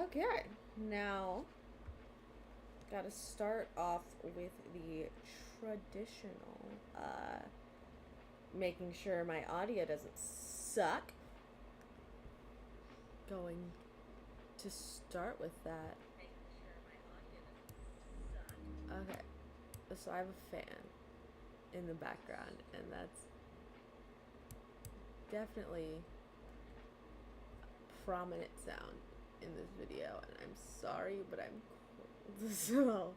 Okay, now gotta start off with the traditional, making sure my audio doesn't suck. Going to start with that. Okay, so I have a fan in the background, and that's definitely a prominent sound in this video, and I'm sorry, but I'm cold. So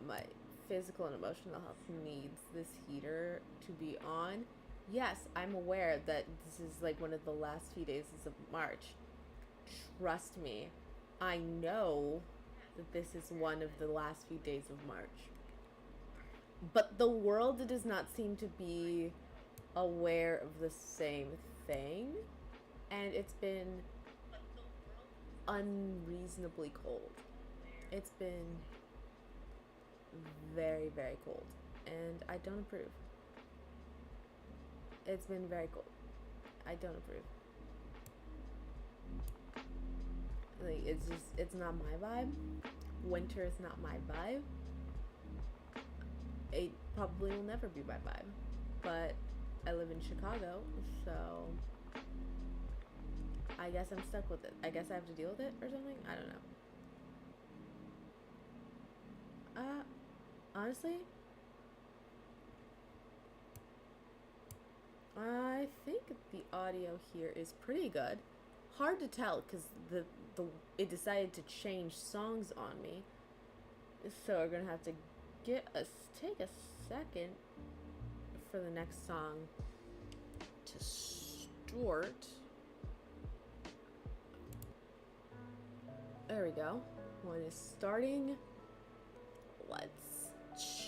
my physical and emotional health needs this heater to be on. Yes, I'm aware that this is like one of the last few days of March. Trust me, I know that this is one of the last few days of March. But the world does not seem to be aware of the same thing, and it's been unreasonably cold. It's been very, very cold, and I don't approve. It's been very cold. I don't approve. Like, it's not my vibe. Winter is not my vibe. It probably will never be my vibe. But I live in Chicago, so I guess I'm stuck with it. I guess I have to deal with it or something? I don't know. Honestly, I think the audio here is pretty good. Hard to tell because it decided to change songs on me. So we're gonna have to take a second for the next song to start. There we go. One is starting. Let's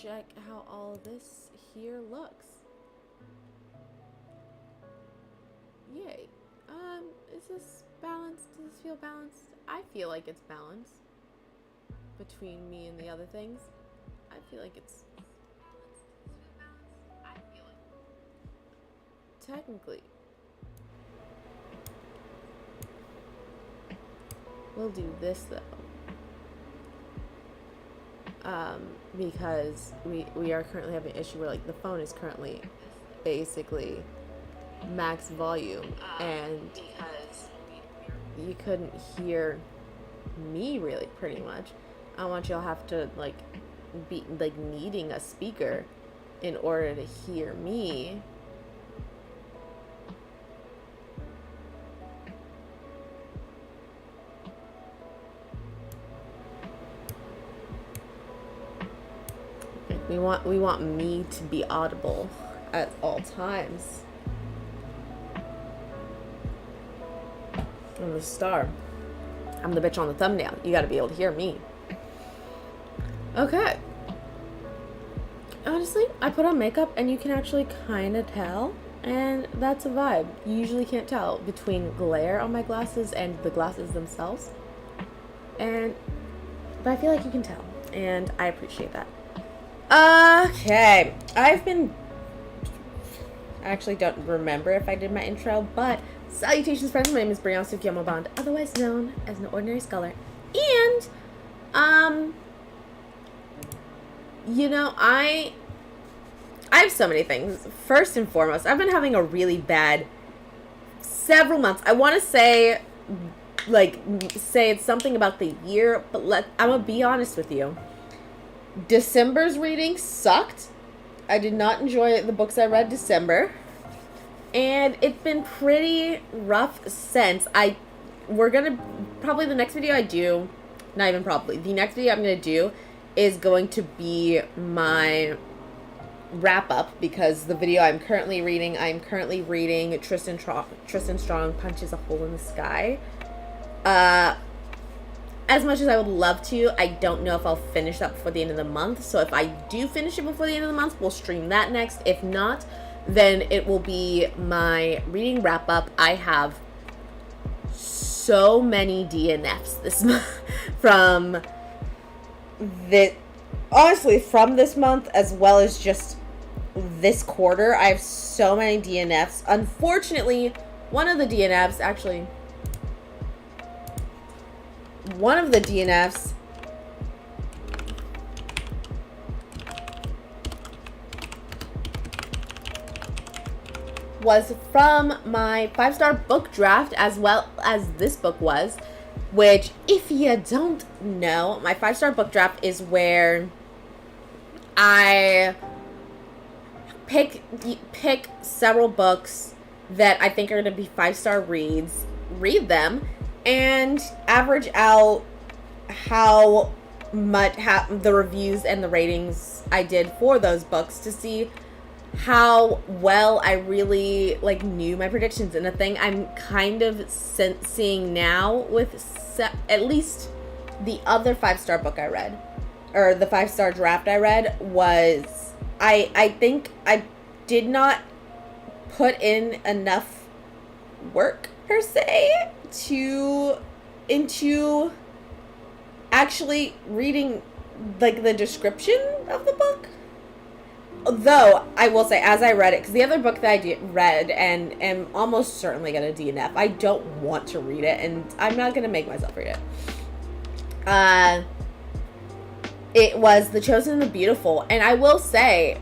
check how all this here looks. Yay. Is this balanced? Does this feel balanced? I feel like it's balanced between me and the other things. I feel like it's technically. We'll do this though. Because we are currently having an issue where like the phone is currently basically max volume, and you couldn't hear me really pretty much. I want y'all have to like be like needing a speaker in order to hear me. We want me to be audible at all times. I'm the star. I'm the bitch on the thumbnail. You gotta be able to hear me. Okay. Honestly, I put on makeup and you can actually kind of tell, and that's a vibe. You usually can't tell between glare on my glasses and the glasses themselves. But I feel like you can tell, and I appreciate that. Okay. I actually don't remember if I did my intro, but salutations, friends. My name is Brianna Sukiyama Bond, otherwise known as an ordinary scholar. And, you know, I have so many things. First and foremost, I've been having a really bad several months. I want to say it's something about the year, but I'm gonna be honest with you. December's reading sucked. I did not enjoy the books I read December. And it's been pretty rough since. We're gonna, probably the next video I do, not even probably, the next video I'm gonna do is going to be my wrap up, because the video I'm currently reading Tristan Strong Punches a Hole in the Sky. As much as I would love to, I don't know if I'll finish that before the end of the month. So if I do finish it before the end of the month, we'll stream that next. If not, then it will be my reading wrap up. I have so many DNFs this month from this month, as well as just this quarter. I have so many DNFs. Unfortunately, one of the DNFs, actually, one of the DNFs was from my 5-star book draft, as well as this book was, which, if you don't know, my 5-star book draft is where I pick several books that I think are going to be 5-star reads, read them, and average out how the reviews and the ratings I did for those books to see how well I really knew my predictions. And the thing I'm kind of seeing now with at least the other 5-star book I read, or the 5-star draft I read, was I think I did not put in enough work per se into actually reading the description of the book. Though, I will say, as I read it, because the other book that I read and am almost certainly going to DNF, I don't want to read it, and I'm not going to make myself read it. It was The Chosen and the Beautiful, and I will say,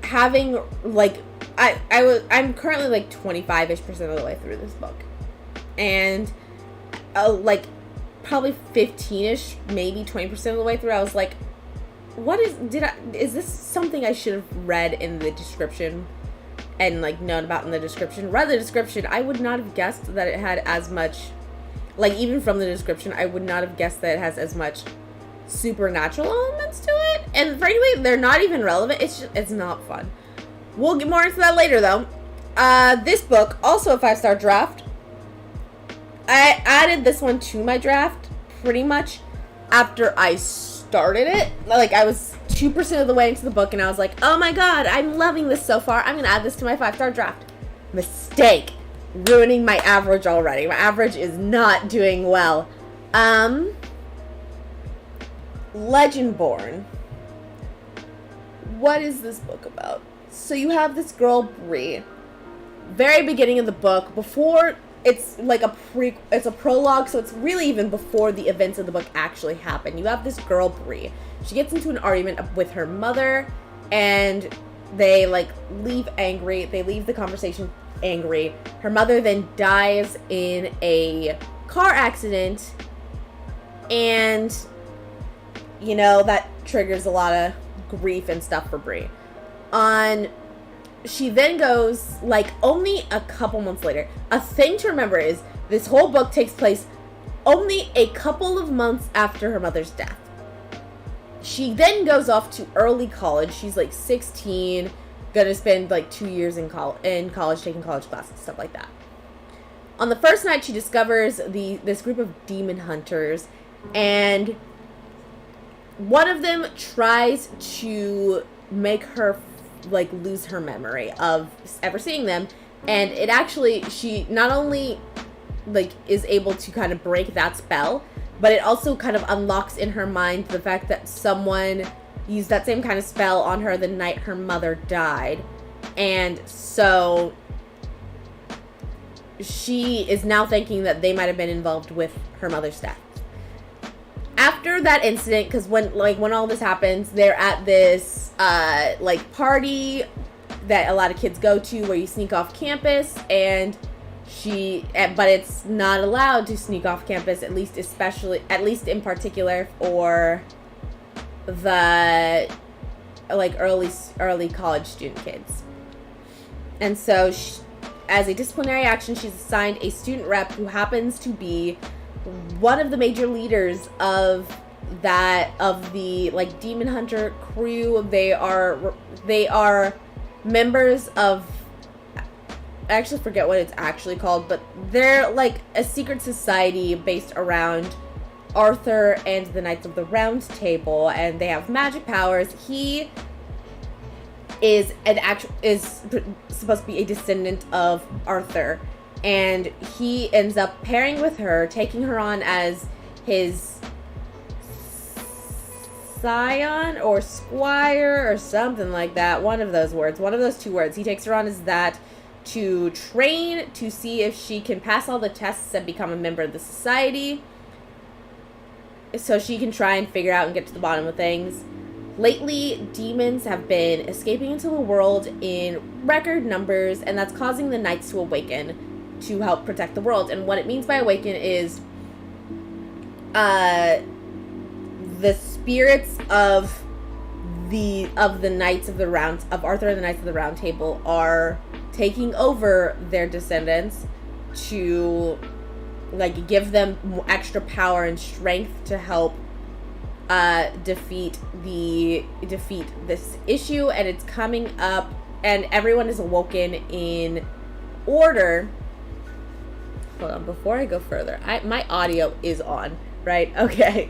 having, I'm currently, 25-ish% of the way through this book, and, probably 15-ish, maybe 20% of the way through, I was like, is this something I should have read in the description and known about in the description? Read the description, I would not have guessed that it had as much, even from the description, I would not have guessed that it has as much supernatural elements to it. And frankly, they're not even relevant. It's not fun. We'll get more into that later though. This book, also a 5-star draft. I added this one to my draft pretty much after I started it. I was 2% of the way into the book and I was like, oh my god, I'm loving this so far. I'm gonna add this to my 5-star draft. Mistake. Ruining my average already. My average is not doing well. Legendborn. What is this book about? So you have this girl, Bree. Very beginning of the book, before it's it's a prologue, so it's really even before the events of the book actually happen. You have this girl, Bree. She gets into an argument with her mother, and they leave angry. They leave the conversation angry. Her mother then dies in a car accident, and that triggers a lot of grief and stuff for Bree. She then goes, only a couple months later. A thing to remember is this whole book takes place only a couple of months after her mother's death. She then goes off to early college. She's 16, gonna spend 2 years in college taking college classes, stuff like that. On the first night, she discovers this group of demon hunters, and one of them tries to make her lose her memory of ever seeing them, and it actually, she not only is able to kind of break that spell, but it also kind of unlocks in her mind the fact that someone used that same kind of spell on her the night her mother died, and so she is now thinking that they might have been involved with her mother's death. After that incident, because when all this happens, they're at this party that a lot of kids go to where you sneak off campus, and but it's not allowed to sneak off campus, at least in particular for the early college student kids. And so as a disciplinary action, she's assigned a student rep who happens to be one of the major leaders of the demon hunter crew. They are members of, I actually forget what it's actually called, but they're a secret society based around Arthur and the Knights of the Round Table, and they have magic powers. He is supposed to be a descendant of Arthur, and he ends up pairing with her, taking her on as his scion or squire or something like that. One of those two words. He takes her on as that to train to see if she can pass all the tests and become a member of the society, so she can try and figure out and get to the bottom of things. Lately, demons have been escaping into the world in record numbers, and that's causing the knights to awaken to help protect the world. And what it means by awaken is the spirits of the Knights of the Round, of Arthur and the Knights of the Round Table, are taking over their descendants to like give them extra power and strength to help defeat this issue. And it's coming up, and everyone is awoken in order. Hold on, before I go further, my audio is on, right? Okay,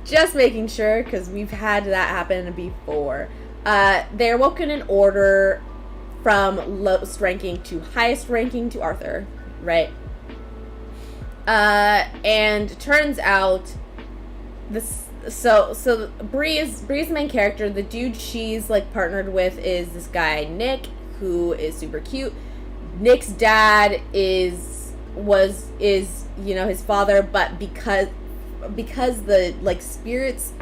just making sure, because we've had that happen before. They're awoken in order from lowest ranking to highest ranking to Arthur, right? And turns out this. So Bree is the main character. The dude she's like partnered with is this guy Nick, who is super cute. Nick's dad is his father, but because the like spirits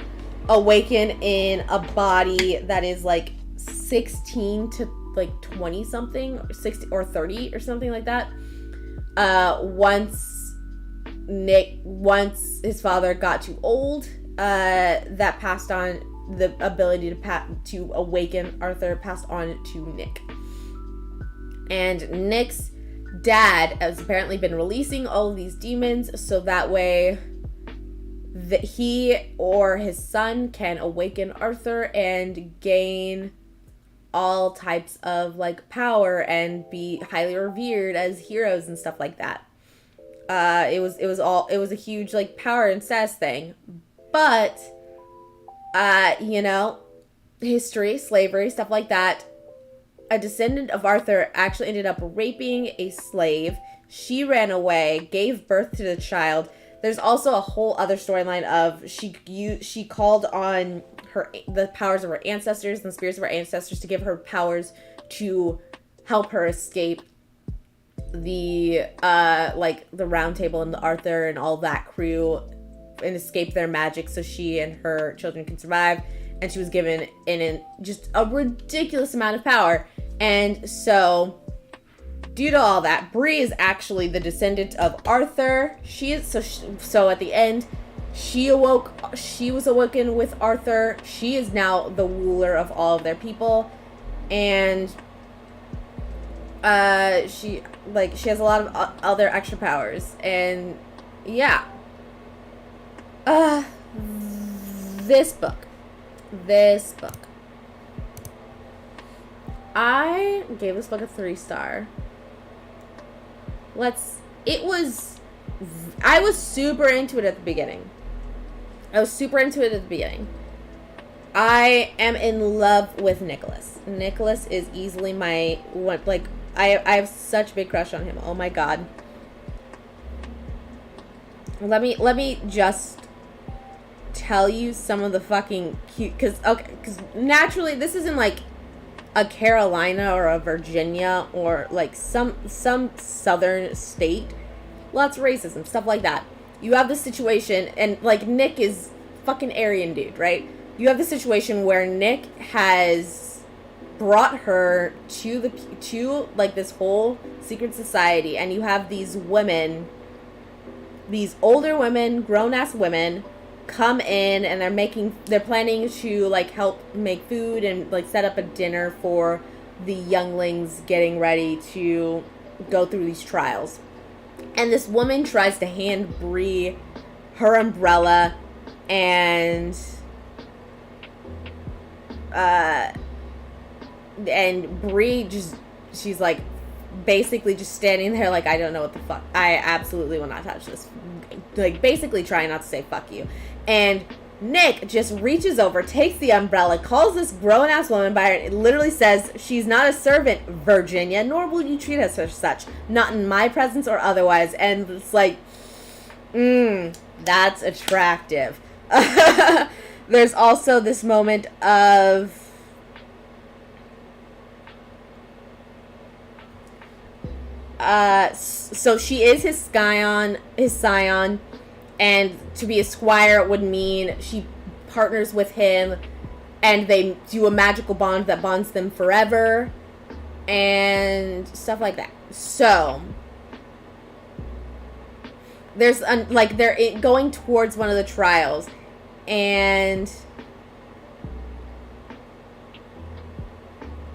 awaken in a body that is like 16 to like 20 something, or 60 or 30 or something like that. Once his father got too old, that passed on the ability to awaken Arthur, passed on to Nick. And Nick's dad has apparently been releasing all of these demons so that way that he or his son can awaken Arthur and gain all types of like power and be highly revered as heroes and stuff like that. It was a huge like power incest thing. But history, slavery, stuff like that. A descendant of Arthur actually ended up raping a slave. She ran away, gave birth to the child. There's also a whole other storyline of she called on the powers of her ancestors and the spirits of her ancestors to give her powers to help her escape the the Round Table and the Arthur and all that crew and escape their magic so she and her children can survive. And she was given just a ridiculous amount of power. And so, due to all that, Bree is actually the descendant of Arthur. So at the end, she was awoken with Arthur. She is now the ruler of all of their people. And she has a lot of other extra powers. And yeah. This book. I gave this book a 3-star. I was super into it at the beginning. I am in love with Nicholas. Nicholas is easily my one. Like, I have such a big crush on him. Oh my god. Let me just tell you some of the fucking cute, because naturally this isn't like a Carolina or a Virginia or like some southern state. Lots of racism, stuff like that. You have the situation, and like Nick is fucking Aryan dude, right? You have the situation where Nick has brought her to like this whole secret society, and you have these women, these older women, grown-ass women, come in, and they're planning to like help make food and like set up a dinner for the younglings getting ready to go through these trials. And this woman tries to hand Bree her umbrella, and Bree she's like basically just standing there like, I don't know what the fuck, I absolutely will not touch this, like basically trying not to say fuck you. And Nick just reaches over, takes the umbrella, calls this grown-ass woman by her, and literally says, she's not a servant, Virginia, nor will you treat us as such, not in my presence or otherwise. And it's like, that's attractive. There's also this moment of So she is his scion, and to be a squire would mean she partners with him, and they do a magical bond that bonds them forever, and stuff like that. So there's like they're going towards one of the trials, and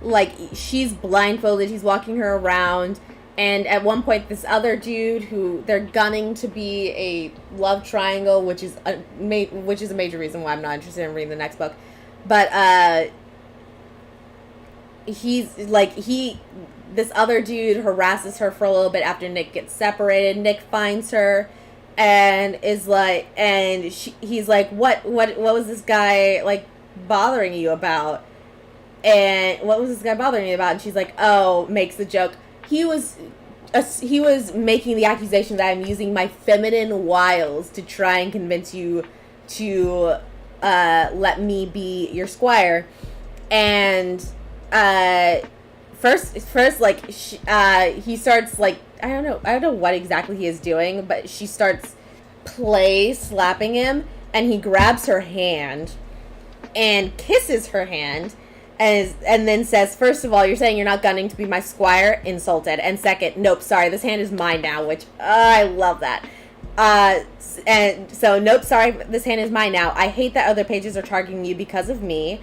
like she's blindfolded, he's walking her around, and at one point this other dude who they're gunning to be a love triangle, which is a major reason why I'm not interested in reading the next book, but this other dude harasses her for a little bit after Nick gets separated. Nick finds her and is like, and he's like, what was this guy like bothering you about? And what was this guy bothering you about? And she's like, oh, makes the joke. He was making the accusation that I'm using my feminine wiles to try and convince you to let me be your squire. And first like he starts like I don't know what exactly he is doing, but she starts slapping him, and he grabs her hand and kisses her hand. And then says, first of all, you're saying you're not gunning to be my squire? Insulted. And second, nope, sorry, this hand is mine now, which I love that. And so, nope, sorry, this hand is mine now. I hate that other pages are targeting you because of me.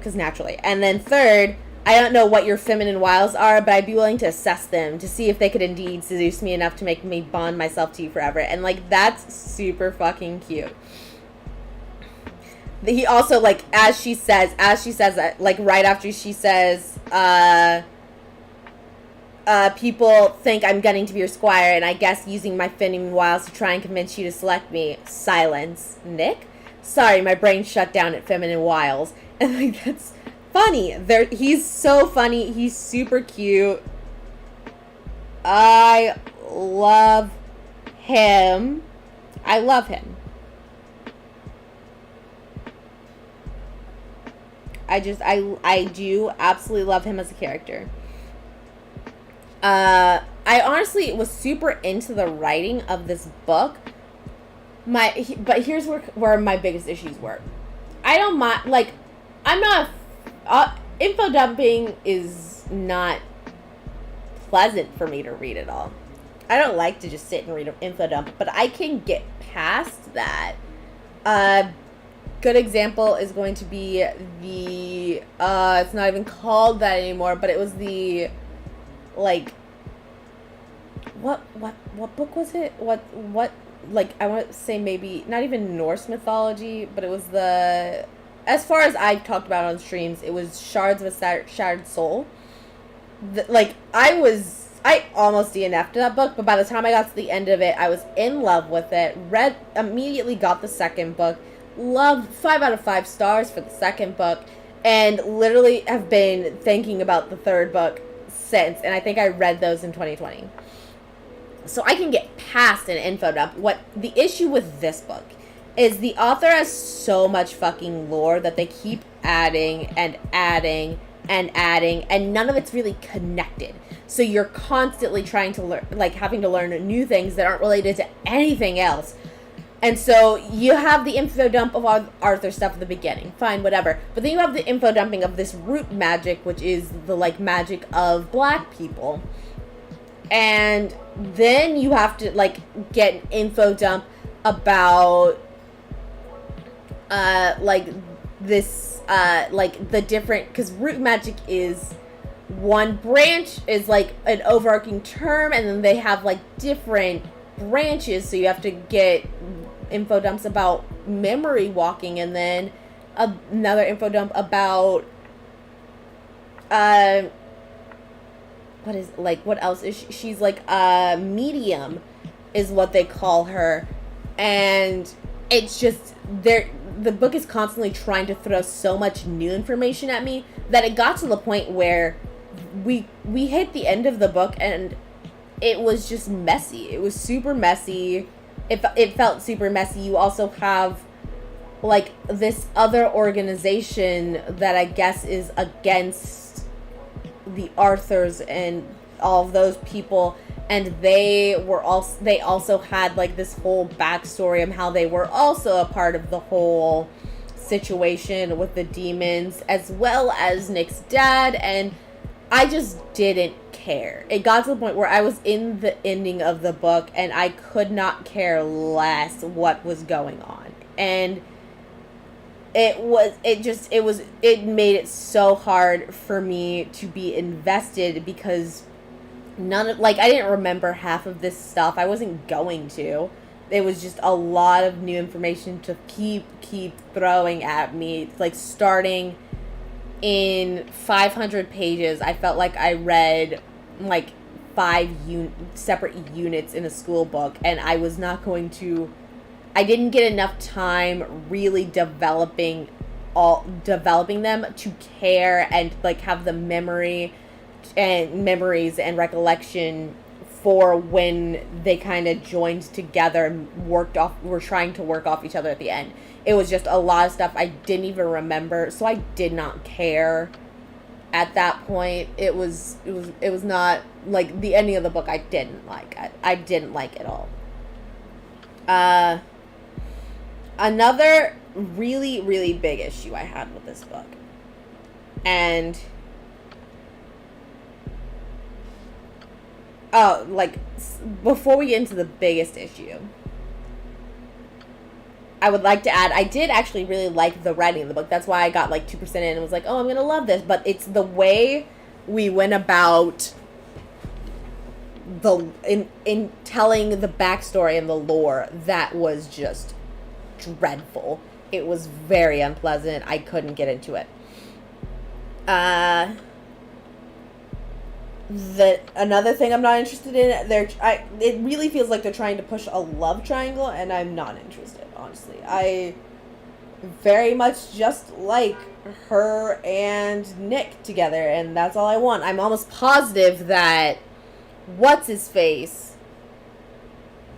Because naturally. And then third, I don't know what your feminine wiles are, but I'd be willing to assess them to see if they could indeed seduce me enough to make me bond myself to you forever. And, like, that's super fucking cute. He also, like, as she says that, like, right after she says, people think I'm gunning to be your squire, and I guess using my feminine wiles to try and convince you to select me. Silence. Nick? Sorry, my brain shut down at feminine wiles. And, like, that's funny. He's so funny. He's super cute. I love him. I do absolutely love him as a character. I honestly was super into the writing of this book. But here's where my biggest issues were. I don't mind, like, I'm not, info dumping is not pleasant for me to read at all. I don't like to just sit and read an info dump, but I can get past that. Good example is going to be the it's not even called that anymore, but it was the like what book was it? What like I want to say maybe not even Norse mythology, but it was the, as far as I've talked about on streams, it was Shards of a Shattered Soul. Like I almost DNF'd that book, but by the time I got to the end of it, I was in love with it. Immediately got the second book. Loved 5 out of 5 stars for the second book, and literally have been thinking about the third book since, and I think I read those in 2020. So I can get past an info dump. What the issue with this book is, the author has so much fucking lore that they keep adding and adding and adding, and none of it's really connected. So you're constantly trying to learn, like having to learn new things that aren't related to anything else. And so you have the info dump of Arthur stuff at the beginning. Fine, whatever. But then you have the info dumping of this root magic, which is the, like, magic of black people. And then you have to, like, get an info dump about, like, this, like, the different... Because root magic is... One branch is, like, an overarching term, and then they have, like, different branches, so you have to get info dumps about memory walking, and then another info dump about what else is she's like medium is what they call her, and it's just the book is constantly trying to throw so much new information at me that it got to the point where we hit the end of the book and it was just messy. It was super messy. It felt super messy. You also have, like, this other organization that I guess is against the Arthurs and all of those people, and they also had like this whole backstory of how they were also a part of the whole situation with the demons, as well as Nick's dad, and I just didn't care. It got to the point where I was in the ending of the book and I could not care less what was going on. And it made it so hard for me to be invested, because I didn't remember half of this stuff. I wasn't going to. It was just a lot of new information to keep throwing at me. Like, starting in 500 pages, I felt like I read like 5 separate units in a school book, and I was not going to. I didn't get enough time really developing them to care and like have the memories and recollection for when they kind of joined together and were trying to work off each other at the end. It was just a lot of stuff I didn't even remember, so I did not care at that point. It was not like the ending of the book. I didn't like. I didn't like it all. Another really, really big issue I had with this book, and before we get into the biggest issue, I would like to add, I did actually really like the writing of the book. That's why I got like 2% in and was like, oh, I'm going to love this. But it's the way we went about in telling the backstory and the lore that was just dreadful. It was very unpleasant. I couldn't get into it. Another thing I'm not interested in, it really feels like they're trying to push a love triangle, and I'm not interested, honestly. I very much just like her and Nick together, and that's all I want. I'm almost positive that what's-his-face,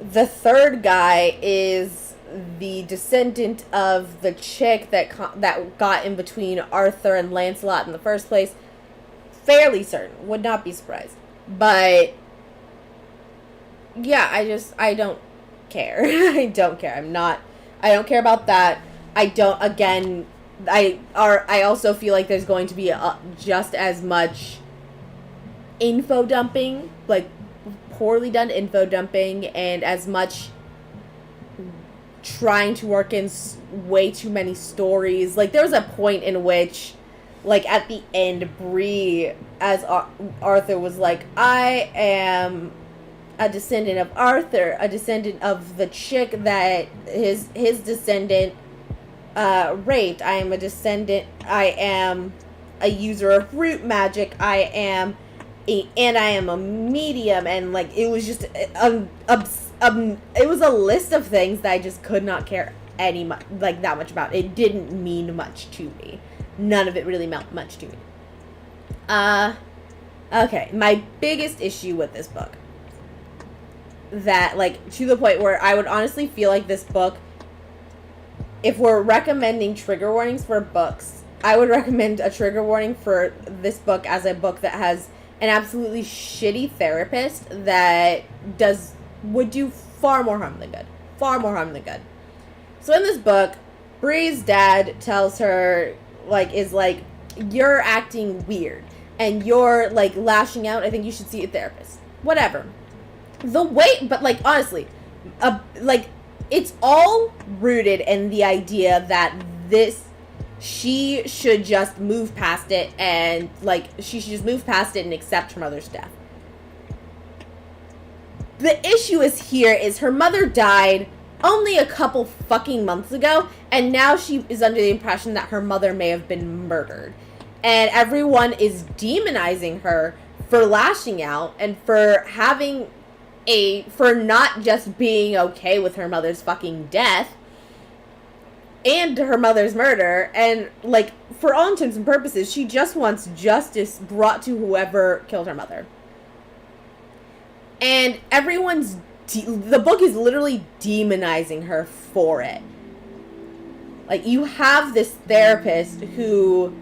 the third guy, is the descendant of the chick that got in between Arthur and Lancelot in the first place. Fairly certain. Would not be surprised. But yeah, I don't care. I don't care. I don't care about that. I also feel like there's going to be just as much info dumping, like poorly done info dumping, and as much trying to work in way too many stories. Like, there was a point in which, like, at the end, Bree, as Arthur, was like, I am a descendant of Arthur, a descendant of the chick that his descendant raped. I am a descendant. I am a user of root magic. I am a medium. And, like, it was just it was a list of things that I just could not care that much about. It didn't mean much to me. None of it really meant much to me. Okay, my biggest issue with this book, that, like, to the point where I would honestly feel like this book, if we're recommending trigger warnings for books, I would recommend a trigger warning for this book as a book that has an absolutely shitty therapist that would do far more harm than good. Far more harm than good. So in this book, Bree's dad tells her, you're acting weird, and you're, like, lashing out. I think you should see a therapist. Whatever. But, like, honestly, it's all rooted in the idea that she should just move past it, and, like, she should just move past it and accept her mother's death. The issue is her mother died only a couple fucking months ago, and now she is under the impression that her mother may have been murdered. And everyone is demonizing her for lashing out and for not just being okay with her mother's fucking death and her mother's murder. And, like, for all intents and purposes, she just wants justice brought to whoever killed her mother. And the book is literally demonizing her for it. Like, you have this therapist who,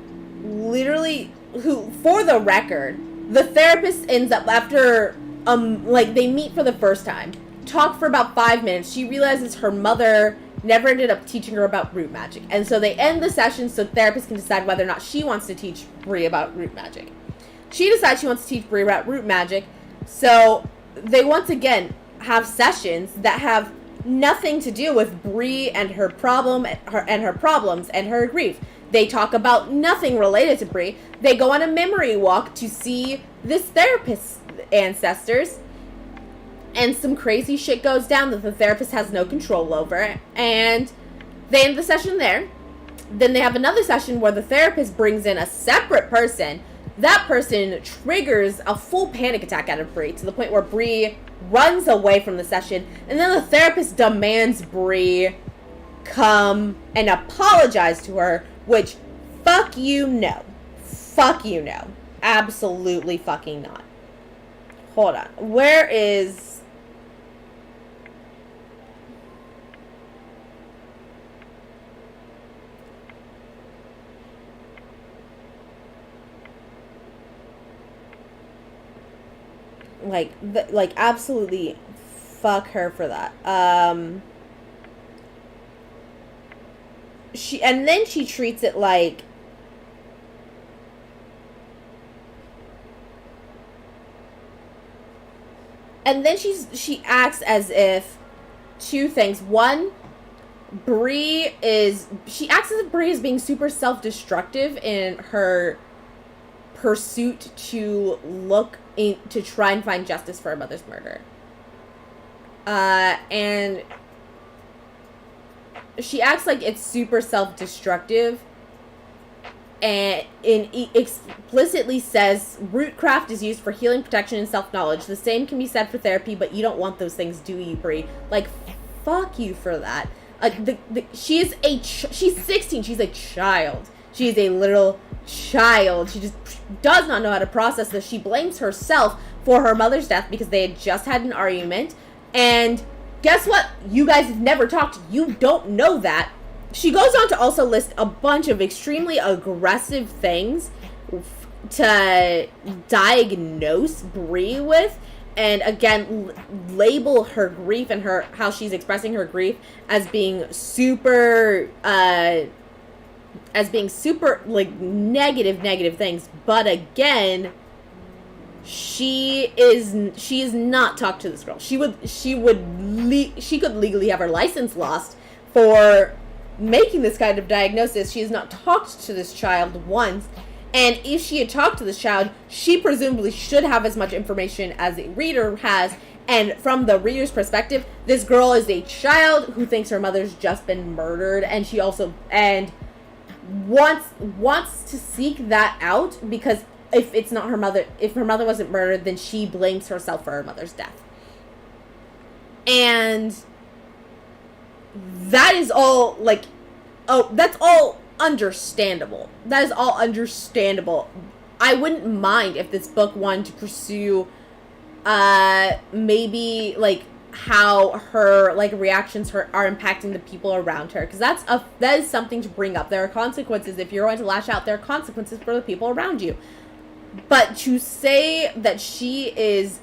for the record, The therapist ends up, after, like, they meet for the first time, talk for about 5 minutes. She realizes her mother never ended up teaching her about root magic. And so they end the session so the therapist can decide whether or not she wants to teach Bree about root magic. She decides she wants to teach Bree about root magic. So they once again have sessions that have nothing to do with Bree and her problem, her problems and her grief. They talk about nothing related to Bree. They go on a memory walk to see this therapist's ancestors. And some crazy shit goes down that the therapist has no control over. And they end the session there. Then they have another session where the therapist brings in a separate person. That person triggers a full panic attack out of Bree to the point where Bree runs away from the session. And then the therapist demands Bree come and apologize to her. Which, fuck you, no. Fuck you, no. Absolutely fucking not. Hold on. Where is... Like, absolutely fuck her for that. And then she treats it like... And then she acts as if two things. One, she acts as if Bree is being super self-destructive in her pursuit to to try and find justice for her mother's murder. And she acts like it's super self-destructive, and explicitly says rootcraft is used for healing, protection, and self-knowledge. The same can be said for therapy, but you don't want those things, do you, Bree? Like, fuck you for that. She's 16. She's a child. She's a little child. She just does not know how to process this. She blames herself for her mother's death because they had just had an argument. And guess what? You guys have never talked. You don't know that. She goes on to also list a bunch of extremely aggressive things to diagnose Bree with. And again, label her grief and how she's expressing her grief as being super, like, negative things. But again, she is not talked to this girl. She could legally have her license lost for making this kind of diagnosis. She has not talked to this child once. And if she had talked to this child, she presumably should have as much information as a reader has. And from the reader's perspective, this girl is a child who thinks her mother's just been murdered. And she also, wants to seek that out, because if it's not her mother, if her mother wasn't murdered, then she blames herself for her mother's death. And that is all, like, that's all understandable. That is all understandable. I wouldn't mind if this book wanted to pursue, maybe, like, how her, like, reactions are impacting the people around her. Because that is something to bring up. There are consequences. If you're going to lash out, there are consequences for the people around you. But to say that she is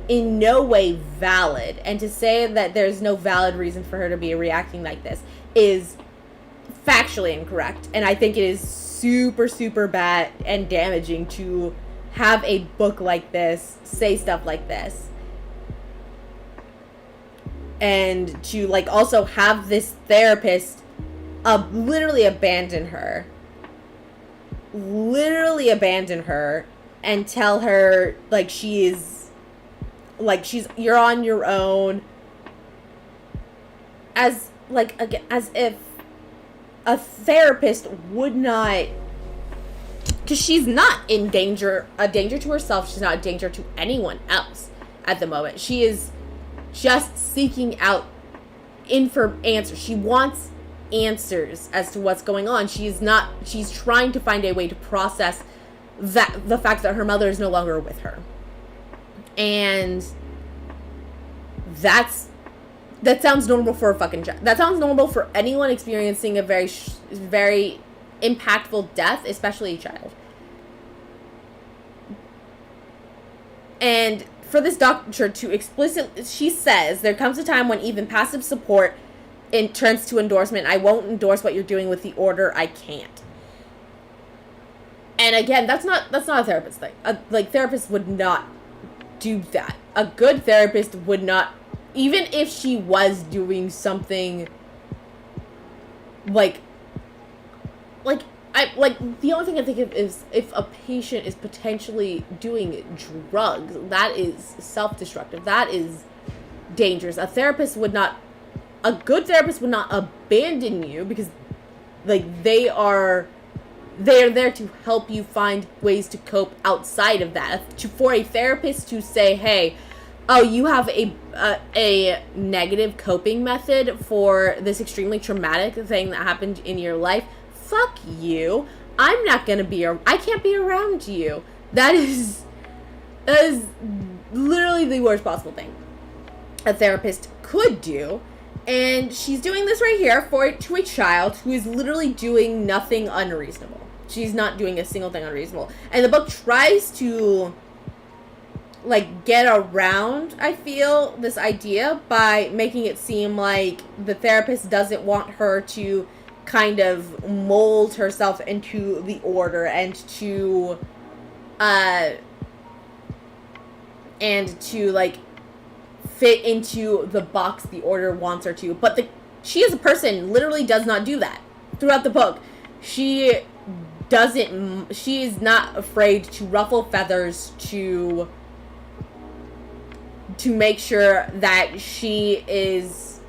in no way valid, and to say that there's no valid reason for her to be reacting like this, is factually incorrect. And I think it is super, super bad and damaging to have a book like this say stuff like this. And to, like, also have this therapist literally abandon her and tell her, like, you're on your own, as if a therapist would not, because she's not a danger to herself, she's not a danger to anyone else at the moment. She is just seeking out answers. She wants answers as to what's going on. She's trying to find a way to process the fact that her mother is no longer with her. And that sounds normal for a fucking child. That sounds normal for anyone experiencing a very impactful death, especially a child. And for this doctor to explicitly, she says, there comes a time when even passive support turns to endorsement. I won't endorse what you're doing with the order. I can't. And again, that's not a therapist thing. Therapists would not do that. A good therapist would not, even if she was doing something like the only thing I think of is if a patient is potentially doing drugs, that is self-destructive. That is dangerous. A good therapist would not abandon you, because they are there to help you find ways to cope outside of that. For a therapist to say, hey, oh, you have a negative coping method for this extremely traumatic thing that happened in your life, fuck you. I'm not gonna I can't be around you. That is literally the worst possible thing a therapist could do. And she's doing this right here to a child who is literally doing nothing unreasonable. She's not doing a single thing unreasonable. And the book tries to get around, I feel, this idea by making it seem like the therapist doesn't want her to kind of mold herself into the order and to fit into the box the order wants her to. But she as a person literally does not do that throughout the book. She is not afraid to ruffle feathers to make sure that she is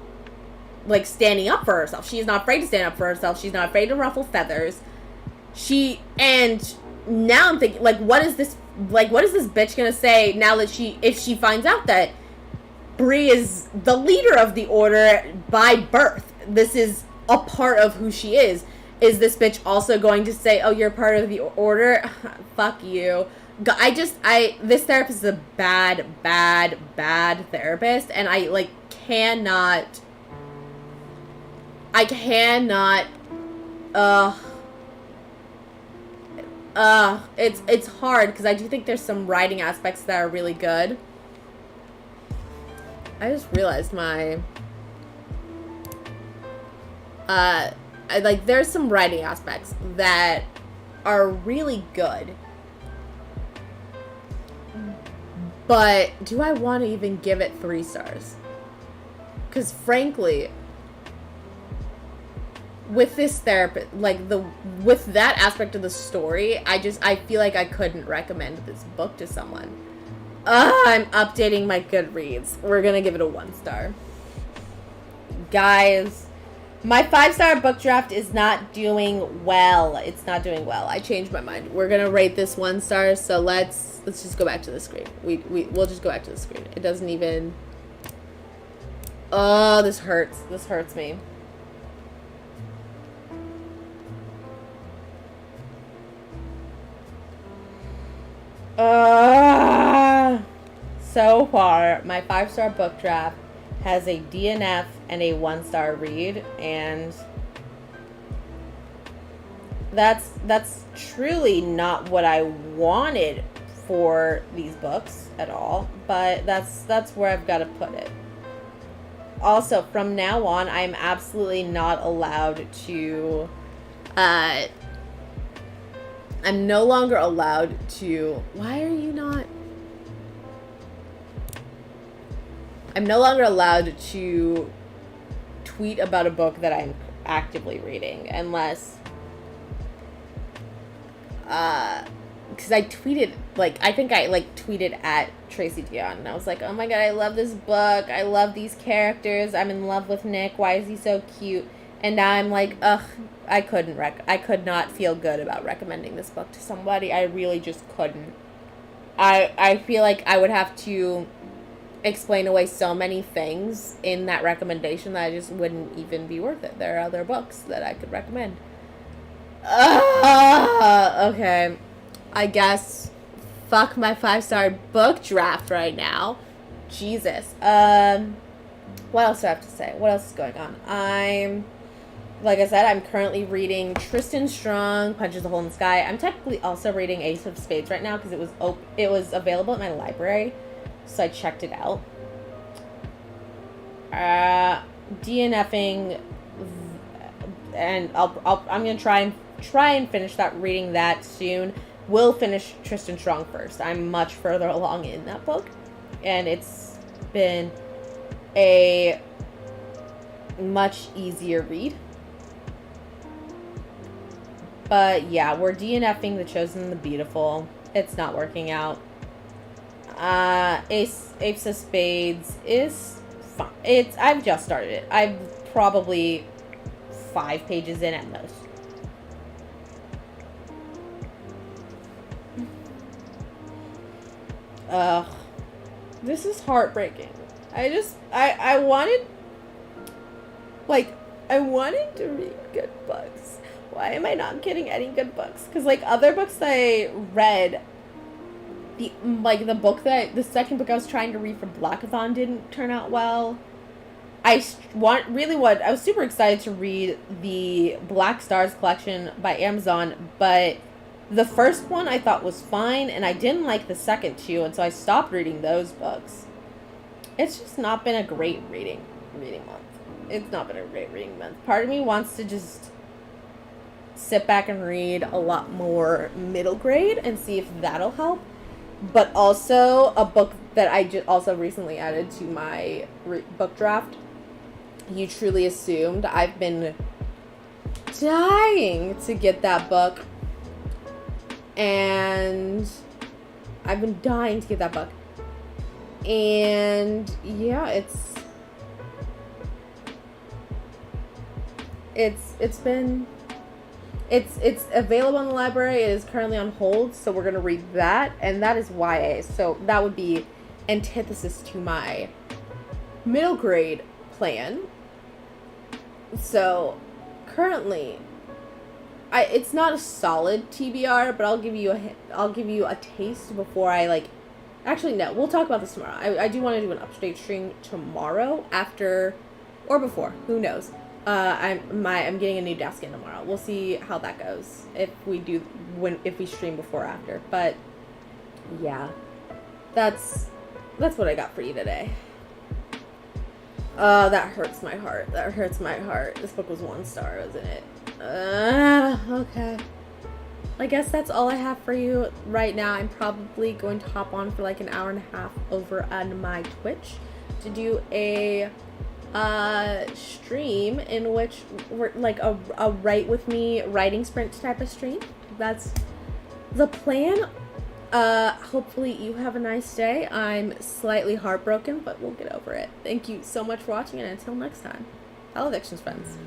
standing up for herself. She is not afraid to stand up for herself. She's not afraid to ruffle feathers. And now I'm thinking, what is this bitch gonna say now that if she finds out that Bree is the leader of the order by birth? This is a part of who she is. Is this bitch also going to say, oh, you're part of the order? Fuck you. This therapist is a bad therapist, and I cannot, it's hard, because I do think there's some writing aspects that are really good. I just realized there's some writing aspects that are really good. But do I want to even give it 3 stars? Because frankly, with this therapist, with that aspect of the story, I feel like I couldn't recommend this book to someone. I'm updating my Goodreads. We're gonna give it a 1 star. Guys, my 5-star book draft is not doing well. It's not doing well. I changed my mind. We're gonna rate this 1 star, so let's just go back to the screen. We'll just go back to the screen. It doesn't even... Oh, this hurts. This hurts me. So far, my 5-star book draft has a DNF and a 1-star read, and that's truly not what I wanted for these books at all, but that's where I've got to put it. Also, from now on, I'm absolutely not allowed to I'm no longer allowed to... Why are you not... I'm no longer allowed to tweet about a book that I'm actively reading, unless... because I tweeted, I think I, tweeted at Tracy Dion, and I was like, oh my god, I love this book, I love these characters, I'm in love with Nick, why is he so cute? And now I'm like, ugh, I could not feel good about recommending this book to somebody. I really just couldn't. I feel like I would have to explain away so many things in that recommendation that I just wouldn't even be worth it. There are other books that I could recommend. Okay. I guess fuck my 5-star book draft right now. Jesus. What else do I have to say? What else is going on? like I said, I'm currently reading Tristan Strong, Punches a Hole in the Sky. I'm technically also reading Ace of Spades right now because it was available at my library, so I checked it out. DNFing, and I'm gonna try and finish reading that soon. Will finish Tristan Strong first. I'm much further along in that book, and it's been a much easier read. But yeah, we're DNFing The Chosen and the Beautiful. It's not working out. Ace of Spades is fine. I've just started it. I'm probably 5 pages in at most. Ugh. This is heartbreaking. I wanted to read good books. Why am I not getting any good books? Because, like, other books that I read, the second book I was trying to read for Blackathon didn't turn out well. I was super excited to read the Black Stars collection by Amazon, but the first one I thought was fine, and I didn't like the second two, and so I stopped reading those books. It's just not been a great reading month. It's not been a great reading month. Part of me wants to just sit back and read a lot more middle grade and see if that'll help. But also, a book that I just also recently added to my book draft, You Truly Assumed. I've been dying to get that book. And yeah, it's available in the library. It is currently on hold, so we're gonna read that, and that is YA. So that would be antithesis to my middle grade plan. So currently, it's not a solid TBR, but I'll give you a taste before I Actually, no, we'll talk about this tomorrow. I do want to do an update stream tomorrow, after or before, who knows. I'm getting a new desk in tomorrow. We'll see how that goes if we stream before or after. But yeah, that's what I got for you today. That hurts my heart. This book was 1 star, wasn't it? Okay. I guess that's all I have for you right now. I'm probably going to hop on for like an hour and a half over on my Twitch to do a stream in which we're like a write with me writing sprint type of stream. That's the plan. Hopefully you have a nice day. I'm slightly heartbroken, but we'll get over it. Thank you so much for watching, and until next time, Addictions friends.